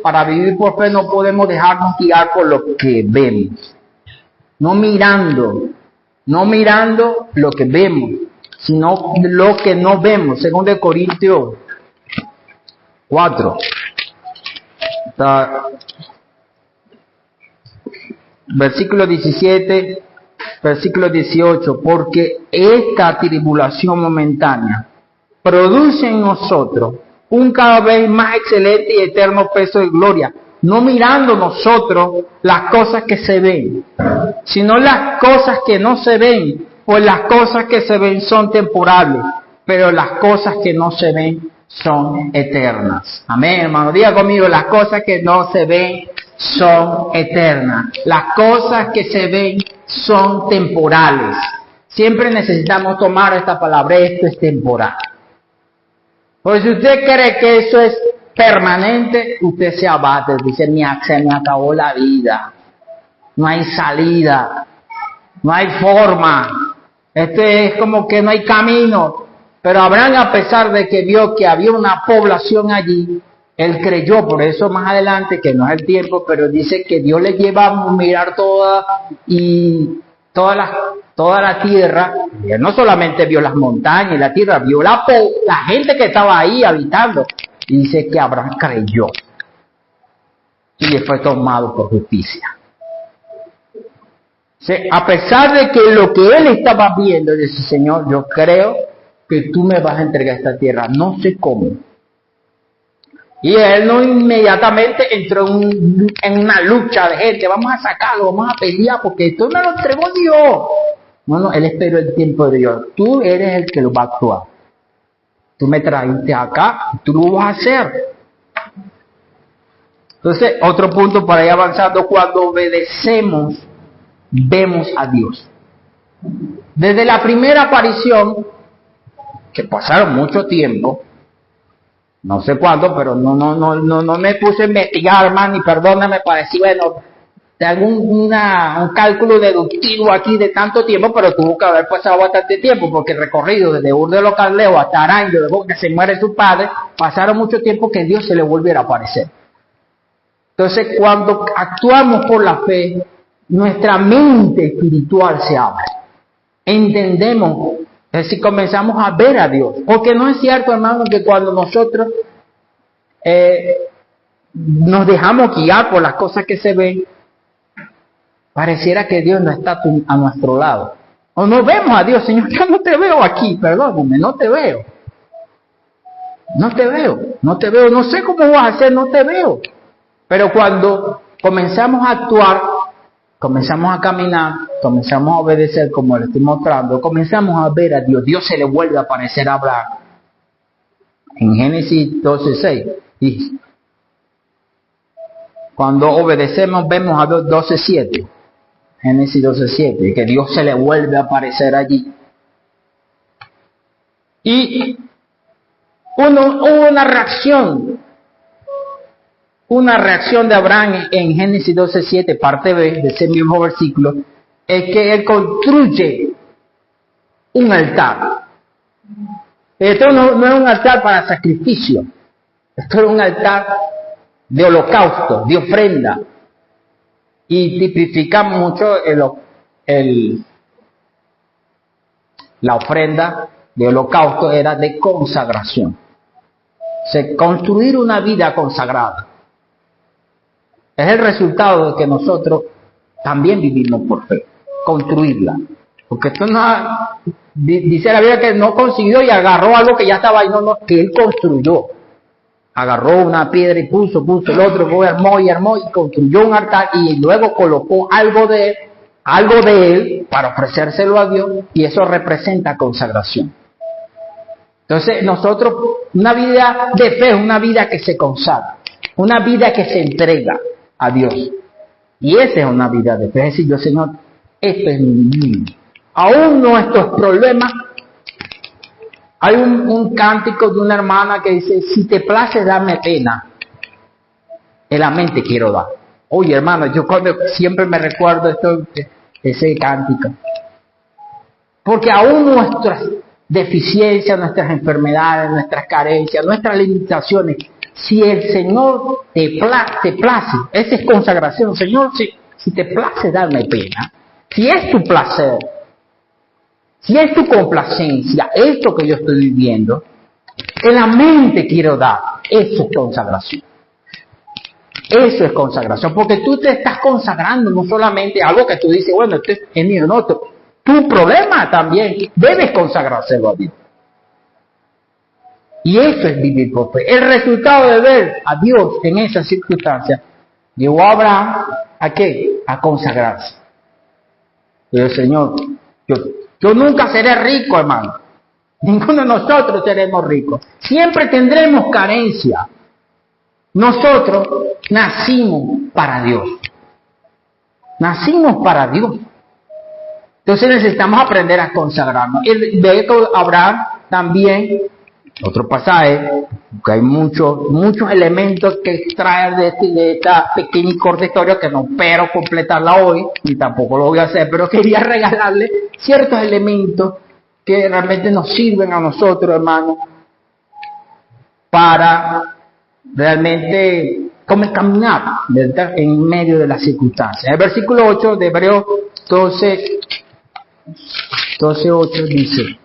para vivir por fe, no podemos dejarnos guiar por lo que vemos. No mirando lo que vemos, sino lo que no vemos. Según de Corintios 4, versículo 17, versículo 18, porque esta tribulación momentánea produce en nosotros un cada vez más excelente y eterno peso de gloria, no mirando nosotros las cosas que se ven, sino las cosas que no se ven, pues las cosas que se ven son temporales, pero las cosas que no se ven son eternas. Amén, hermano, diga conmigo, las cosas que no se ven son eternas, las cosas que se ven son temporales. Siempre necesitamos tomar esta palabra, esto es temporal. Pues si usted cree que eso es permanente, usted se abate, dice, se me acabó la vida, no hay salida, no hay forma, es como que no hay camino. Pero Abraham, a pesar de que vio que había una población allí, él creyó. Por eso más adelante, que no es el tiempo, pero dice que Dios le lleva a mirar toda la tierra. Y él no solamente vio las montañas y la tierra, vio la gente que estaba ahí habitando. Y dice que Abraham creyó y le fue tomado por justicia. O sea, a pesar de que lo que él estaba viendo, dice: Señor, yo creo que tú me vas a entregar esta tierra, no sé cómo. Y él no inmediatamente entró en una lucha de gente: vamos a sacarlo, vamos a pelear porque esto me lo entregó Dios. No, él esperó el tiempo de Dios. Tú eres el que lo va a actuar. Tú me trajiste acá, tú lo vas a hacer. Entonces, otro punto para ir avanzando: cuando obedecemos, vemos a Dios. Desde la primera aparición, que pasaron mucho tiempo, no sé cuándo, pero no me puse a investigar, hermano, y perdóname para decir, bueno, tengo un cálculo deductivo aquí de tanto tiempo, pero tuvo que haber pasado bastante tiempo, porque el recorrido desde Ur de los Caldeos hasta Arán, luego que se muere su padre, pasaron mucho tiempo que Dios se le volviera a aparecer. Entonces, cuando actuamos por la fe, nuestra mente espiritual se abre. Entendemos, es decir, comenzamos a ver a Dios. Porque no es cierto, hermano, que cuando nosotros nos dejamos guiar por las cosas que se ven, pareciera que Dios no está a nuestro lado. O no vemos a Dios: Señor, yo no te veo aquí, perdóname, no te veo. No te veo, no sé cómo vas a hacer, no te veo. Pero cuando comenzamos a actuar, comenzamos a caminar, comenzamos a obedecer como le estoy mostrando, comenzamos a ver a Dios. Dios se le vuelve a aparecer a Abraham. En Génesis 12:6 dice: cuando obedecemos vemos a Dios. 12:7. Génesis 12:7, que Dios se le vuelve a aparecer allí. Y hubo una reacción de Abraham en Génesis 12:7, parte B de ese mismo versículo, es que él construye un altar. Esto no es un altar para sacrificio, esto es un altar de holocausto, de ofrenda. Y tipifica mucho la ofrenda de holocausto era de consagración. Construir una vida consagrada es el resultado de que nosotros también vivimos por fe. Construirla. Porque esto no dice la Biblia que no consiguió y agarró algo que ya estaba ahí, que él construyó. Agarró una piedra y puso el otro, armó y construyó un altar, y luego colocó algo de él para ofrecérselo a Dios, y eso representa consagración. Entonces nosotros, una vida de fe es una vida que se consagra, una vida que se entrega a Dios, y esa es una vida de fe. Es decir, yo, Señor, esto es mi vida. Aún nuestros problemas. Hay un cántico de una hermana que dice: si te place darme pena, en la mente quiero dar. Oye, hermano, yo siempre me recuerdo ese cántico. Porque aún nuestras deficiencias, nuestras enfermedades, nuestras carencias, nuestras limitaciones, si el Señor te place, esa es consagración. Señor, si te place darme pena, si es tu placer, si es tu complacencia, esto que yo estoy viviendo, en la mente quiero dar, eso es consagración. Eso es consagración, porque tú te estás consagrando, no solamente algo que tú dices, bueno, esto es mío, no, tu problema también debes consagrárselo a Dios. Y eso es vivir por fe. El resultado de ver a Dios en esas circunstancias llevó a Abraham ¿a qué? A consagrarse. Pero Señor, yo nunca seré rico, hermano. Ninguno de nosotros seremos ricos. Siempre tendremos carencia. Nosotros nacimos para Dios. Nacimos para Dios. Entonces necesitamos aprender a consagrarnos. Y de esto Abraham también, otro pasaje, que hay muchos elementos que extraer de esta pequeña y corta historia, que no espero completarla hoy, ni tampoco lo voy a hacer, pero quería regalarle ciertos elementos que realmente nos sirven a nosotros, hermanos, para realmente caminar en medio de las circunstancias. El versículo 8 de Hebreos 12, 12:8 dice,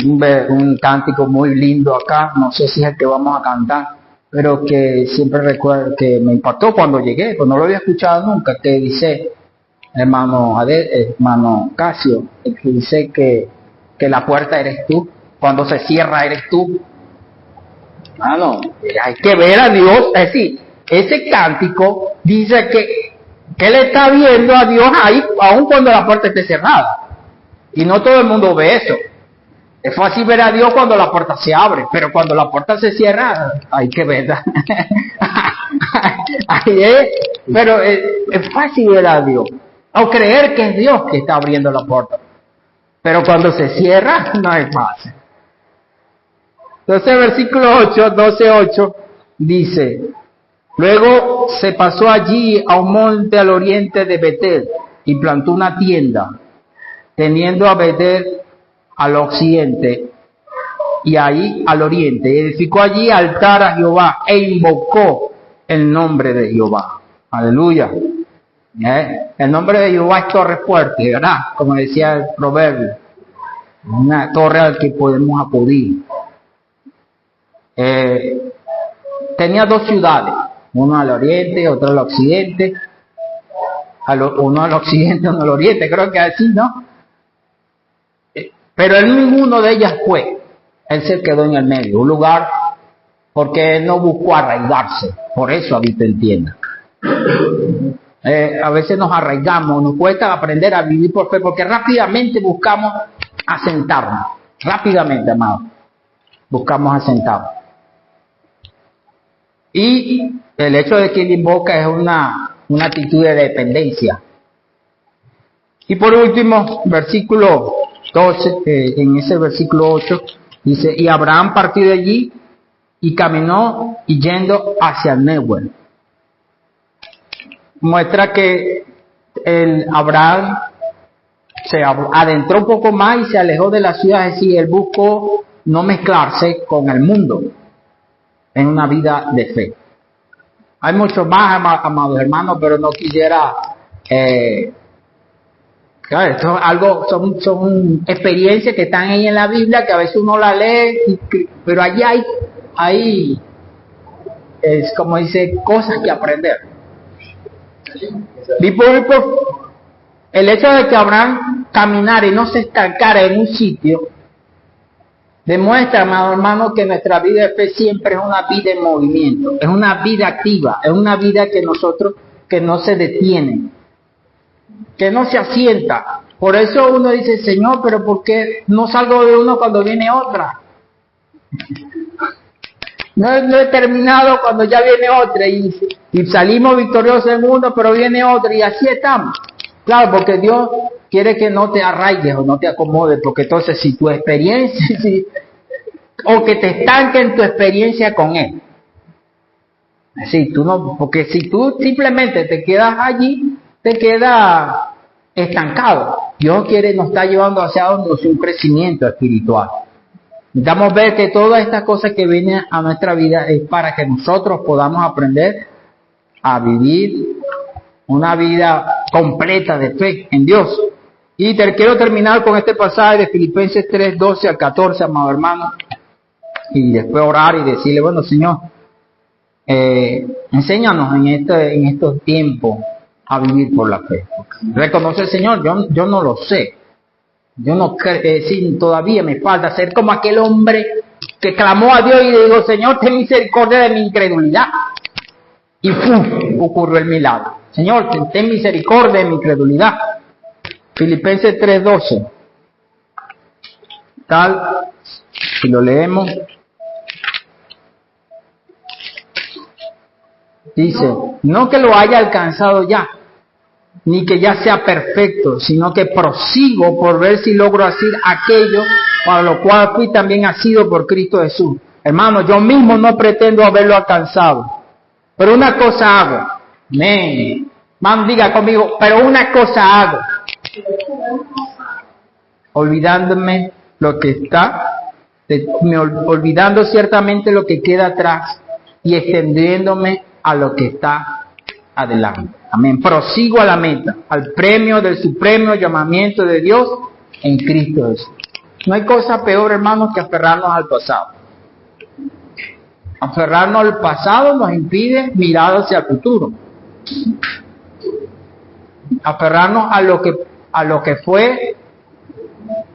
un cántico muy lindo acá, no sé si es el que vamos a cantar, pero que siempre recuerdo que me impactó cuando llegué, pues no lo había escuchado nunca, que dice, hermano Casio, el que dice que la puerta eres tú, cuando se cierra eres tú. Hermano, hay que ver a Dios, es decir, ese cántico dice que él está viendo a Dios ahí, aun cuando la puerta esté cerrada, y no todo el mundo ve eso. Es fácil ver a Dios cuando la puerta se abre, pero cuando la puerta se cierra, hay que verla. Pero es fácil ver a Dios, o creer que es Dios que está abriendo la puerta. Pero cuando se cierra, no es fácil. Entonces, versículo 12:8, dice, luego se pasó allí a un monte al oriente de Betel, y plantó una tienda, teniendo a Betel al occidente y ahí al oriente, edificó allí altar a Jehová e invocó el nombre de Jehová. Aleluya. El nombre de Jehová es torre fuerte, ¿verdad? Como decía el proverbio, una torre al que podemos acudir. Tenía 2 ciudades, una al oriente y otra al occidente, uno al occidente, uno al oriente, creo que así, ¿no? Pero en ninguno de ellas fue. Él se quedó en el medio, un lugar, porque él no buscó arraigarse. Por eso habita en tienda. A veces nos arraigamos, nos cuesta aprender a vivir por fe, porque rápidamente buscamos asentarnos. Rápidamente, amado. Buscamos asentarnos. Y el hecho de que él invoca es una actitud de dependencia. Y por último, versículo 12, en ese versículo 8, dice, y Abraham partió de allí y caminó y yendo hacia Nehuel. Muestra que Abraham se adentró un poco más y se alejó de la ciudad, es decir, él buscó no mezclarse con el mundo en una vida de fe. Hay mucho más, amados hermanos, pero no quisiera... Claro, esto es algo, son experiencias que están ahí en la Biblia, que a veces uno la lee, pero allí hay es como dice, cosas que aprender. Y por el hecho de que Abraham caminara y no se estancara en un sitio, demuestra, amado hermano, que nuestra vida de fe siempre es una vida en movimiento, es una vida activa, es una vida que no se detiene, que no se asienta. Por eso uno dice, Señor, pero ¿por qué no salgo de uno cuando viene otra? No he terminado cuando ya viene otra y salimos victoriosos en uno, pero viene otra y así estamos. Claro, porque Dios quiere que no te arraigues o no te acomodes, porque entonces si tu experiencia, o que te estanque en tu experiencia con Él. Porque si tú simplemente te quedas allí, te quedas estancado. Dios nos está llevando hacia un crecimiento espiritual. Necesitamos ver que todas estas cosas que vienen a nuestra vida es para que nosotros podamos aprender a vivir una vida completa de fe en Dios. Y quiero terminar con este pasaje de Filipenses 3, 12 al 14, amado hermano, y después orar y decirle, bueno, Señor, enséñanos en estos tiempos a vivir por la fe. Reconoce, Señor, yo no lo sé. Yo no creo, todavía me falta ser como aquel hombre que clamó a Dios y le dijo, Señor, ten misericordia de mi incredulidad. Y ¡pum!, ocurrió el milagro. Señor, ten misericordia de mi incredulidad. Filipenses 3:12. Si lo leemos, dice, no que lo haya alcanzado ya, ni que ya sea perfecto, sino que prosigo por ver si logro hacer aquello para lo cual fui también asido por Cristo Jesús. Hermano, yo mismo no pretendo haberlo alcanzado, pero una cosa hago. Amén. Hermano, diga conmigo, pero una cosa hago. Olvidándome lo que está, olvidando ciertamente lo que queda atrás y extendiéndome a lo que está adelante. Amén. Prosigo a la meta, al premio del supremo llamamiento de Dios en Cristo Jesús. No hay cosa peor, hermanos, que aferrarnos al pasado. Aferrarnos al pasado nos impide mirar hacia el futuro. Aferrarnos a lo que fue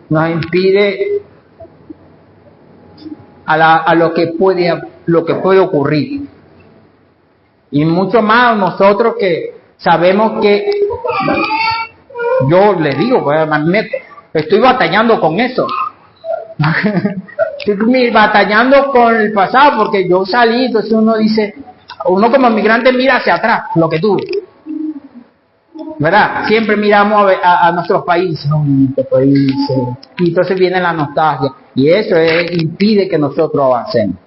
nos impide a lo que puede ocurrir. Y mucho más nosotros que sabemos que, yo les digo, estoy batallando con eso. Estoy batallando con el pasado porque yo salí, entonces uno como migrante mira hacia atrás, lo que tuve. ¿Verdad? Siempre miramos a nuestros países, y entonces viene la nostalgia, y eso impide que nosotros avancemos.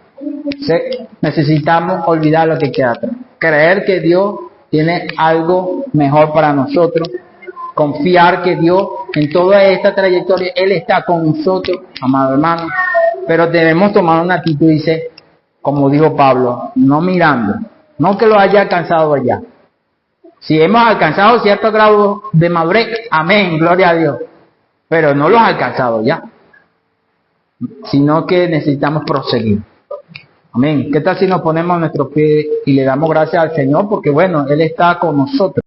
Necesitamos olvidar lo que queda atrás, creer que Dios tiene algo mejor para nosotros, confiar que Dios en toda esta trayectoria, Él está con nosotros, amados hermanos, pero debemos tomar una actitud, dice, como dijo Pablo, no mirando, no que lo haya alcanzado allá. Si hemos alcanzado cierto grado de madurez, amén, gloria a Dios, pero no lo has alcanzado ya, sino que necesitamos proseguir. Amén. ¿Qué tal si nos ponemos a nuestros pies y le damos gracias al Señor? Porque bueno, Él está con nosotros.